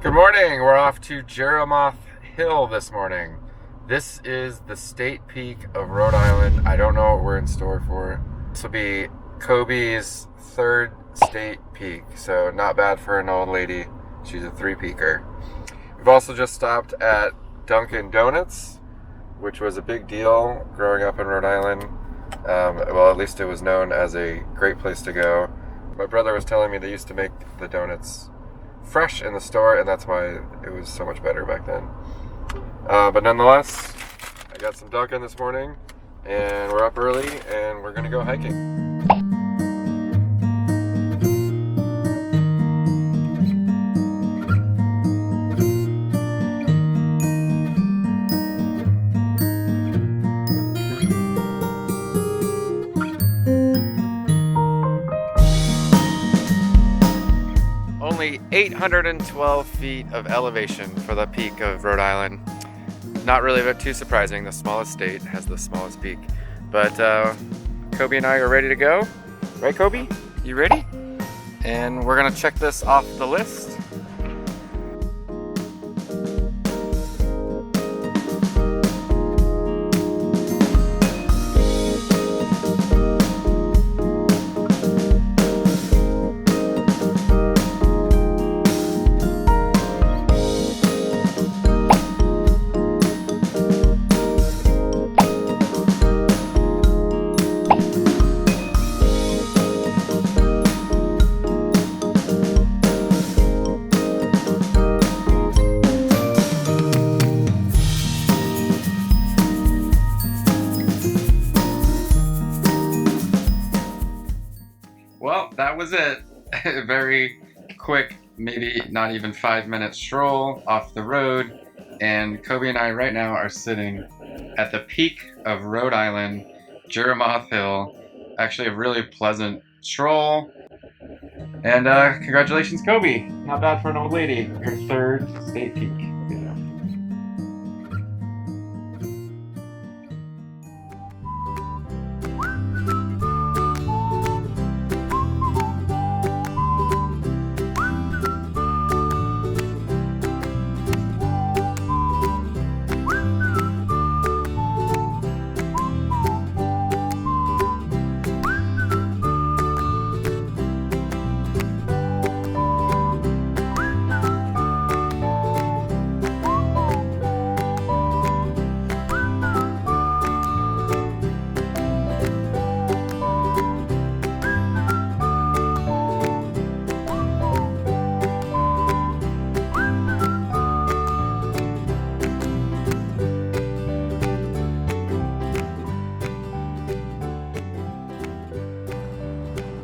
Good morning. We're off to Judith Hill this morning. This is the state peak of Rhode Island. I don't know what we're in store for. This will be Kobie's third state peak, so not bad for an old lady. She's a three-peaker. We've also just stopped at Dunkin' Donuts, which was a big deal growing up in Rhode Island. Well, at least it was known as a great place to go. My brother was telling me they used to make the donuts fresh in the store, and that's why it was so much better back then. But nonetheless, I got some Dunkin' this morning, and we're up early, and we're gonna go hiking. Only 812 feet of elevation for the peak of Rhode Island. Not really too surprising. The smallest state has the smallest peak. But Kobie and I are ready to go. Right, Kobie? You ready? And we're gonna check this off the list. Well, that was it. A very quick, maybe not even 5-minute stroll off the road. And Kobie and I right now are sitting at the peak of Rhode Island, Judith Hill. Actually a really pleasant stroll. And congratulations, Kobie. Not bad for an old lady. Your third state peak.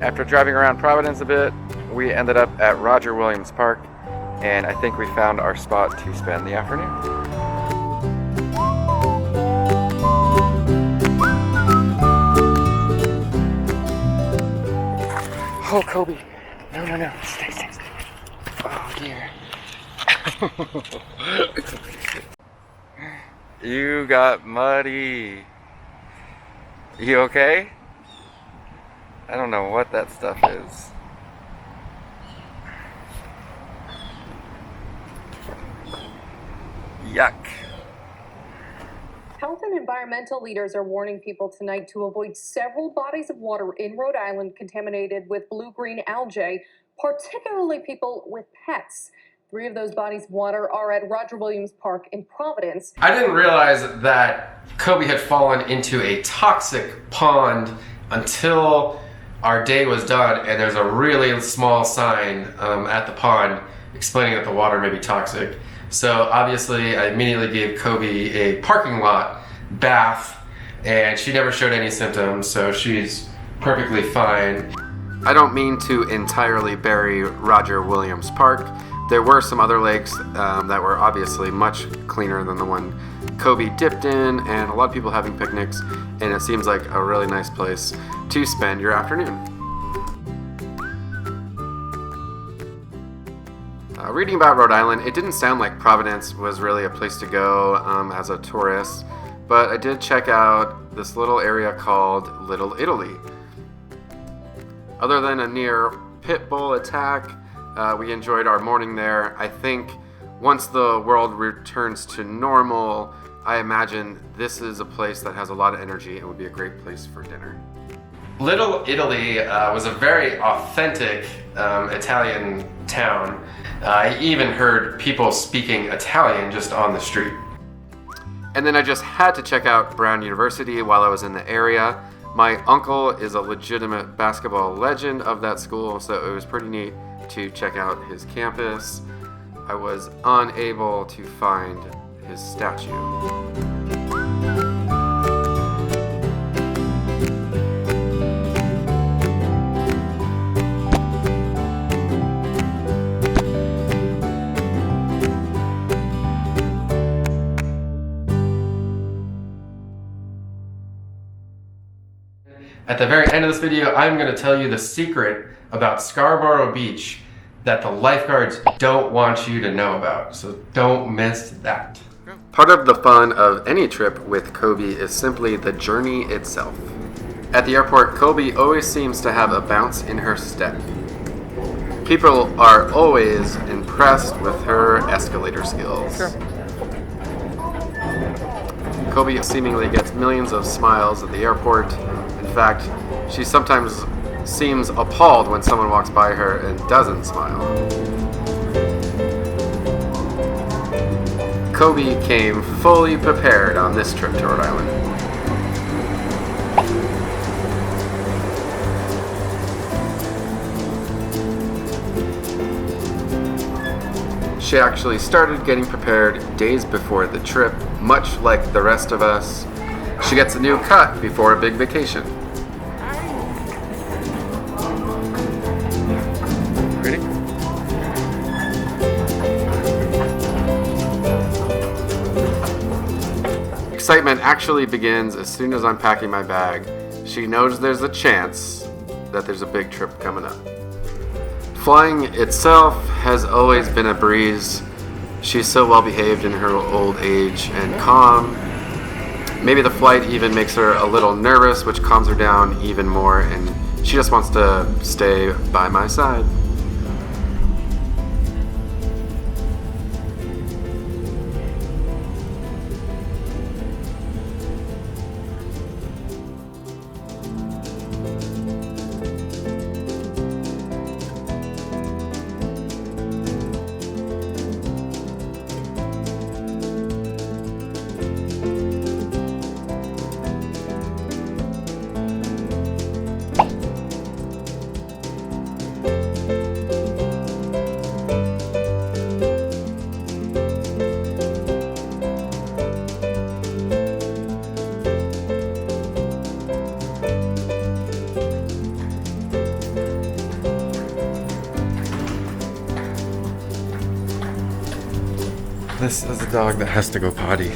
After driving around Providence a bit, we ended up at Rogerwilliamspark, and I think we found our spot to spend the afternoon. Oh, Kobie. No. Stay. Oh, dear. You got muddy. You okay? I don't know what that stuff is. Yuck. Health and environmental leaders are warning people tonight to avoid several bodies of water in Rhode Island contaminated with blue-green algae, particularly people with pets. 3 of those bodies of water are at Roger Williams Park in Providence. I didn't realize that Kobie had fallen into a toxic pond until our day was done, and there's a really small sign at the pond explaining that the water may be toxic. So obviously I immediately gave Kobie a parking lot bath, and she never showed any symptoms, so she's perfectly fine. I don't mean to entirely bury Roger Williams Park. There were some other lakes that were obviously much cleaner than the one Kobie dipped in, and a lot of people having picnics, and it seems like a really nice place to spend your afternoon. Reading about Rhode Island, it didn't sound like Providence was really a place to go as a tourist, but I did check out this little area called Little Italy. Other than a near pit bull attack, we enjoyed our morning there. I think Once the world returns to normal, I imagine this is a place that has a lot of energy and would be a great place for dinner. Little Italy was a very authentic Italian town. I even heard people speaking Italian just on the street. And then I just had to check out Brown University while I was in the area. My uncle is a legitimate basketball legend of that school, so it was pretty neat to check out his campus. I was unable to find his statue. At the very end of this video, I'm going to tell you the secret about Scarborough Beach that the lifeguards don't want you to know about, so don't miss that. Part of the fun of any trip with Kobie is simply the journey itself. At the airport, Kobie always seems to have a bounce in her step. People are always impressed with her escalator skills. Kobie seemingly gets millions of smiles at the airport. In fact, she sometimes seems appalled when someone walks by her and doesn't smile. Kobie came fully prepared on this trip to Rhode Island. She actually started getting prepared days before the trip, much like the rest of us. She gets a new cut before a big vacation. Ready? Excitement actually begins as soon as I'm packing my bag. She knows there's a chance that there's a big trip coming up. Flying itself has always been a breeze. She's so well behaved in her old age and calm. Maybe the flight even makes her a little nervous, which calms her down even more, and she just wants to stay by my side. This is a dog that has to go potty,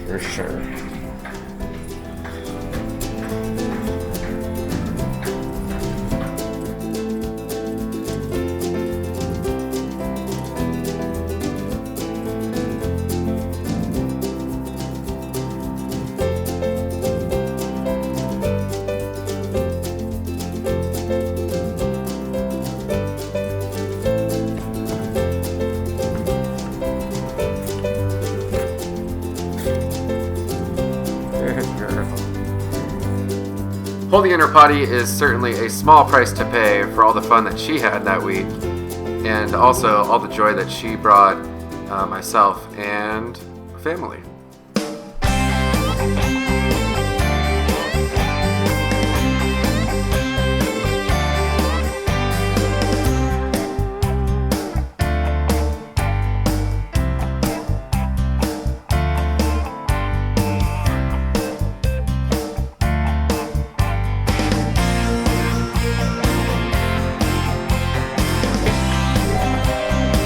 for sure. Holding in her potty is certainly a small price to pay for all the fun that she had that week, and also all the joy that she brought myself and family.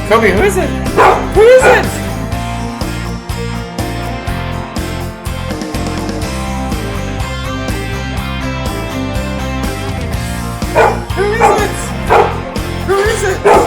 Kobie, who is it? Who is it? Who is it? Who is it?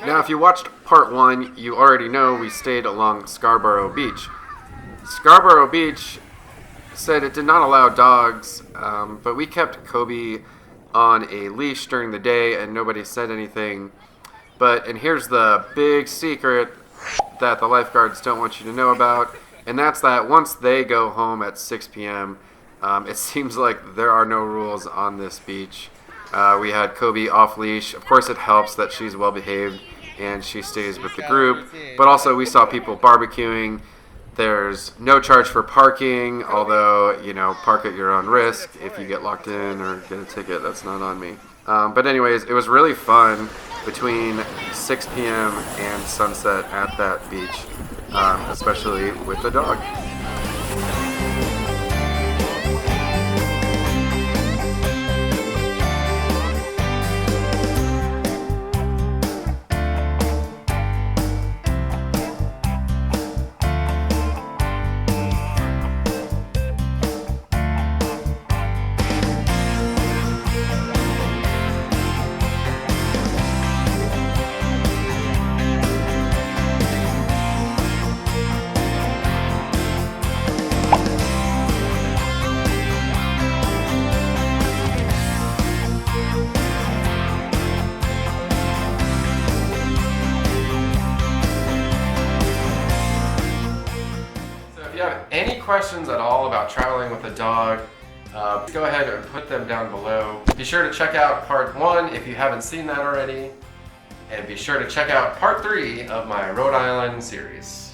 Now, if you watched part 1, you already know we stayed along Scarborough Beach. Scarborough Beach said it did not allow dogs, but we kept Kobie on a leash during the day and nobody said anything. And here's the big secret that the lifeguards don't want you to know about, and that's that once they go home at 6 p.m., it seems like there are no rules on this beach. We had Kobie off leash. Of course, it helps that she's well behaved and she stays with the group, but also we saw people barbecuing. There's no charge for parking, although, park at your own risk. If you get locked in or get a ticket, that's not on me. But anyways, it was really fun between 6 p.m. and sunset at that beach, especially with the dog. If you have any questions at all about traveling with a dog, go ahead and put them down below. Be sure to check out part 1 if you haven't seen that already, and be sure to check out part 3 of my Rhode Island series.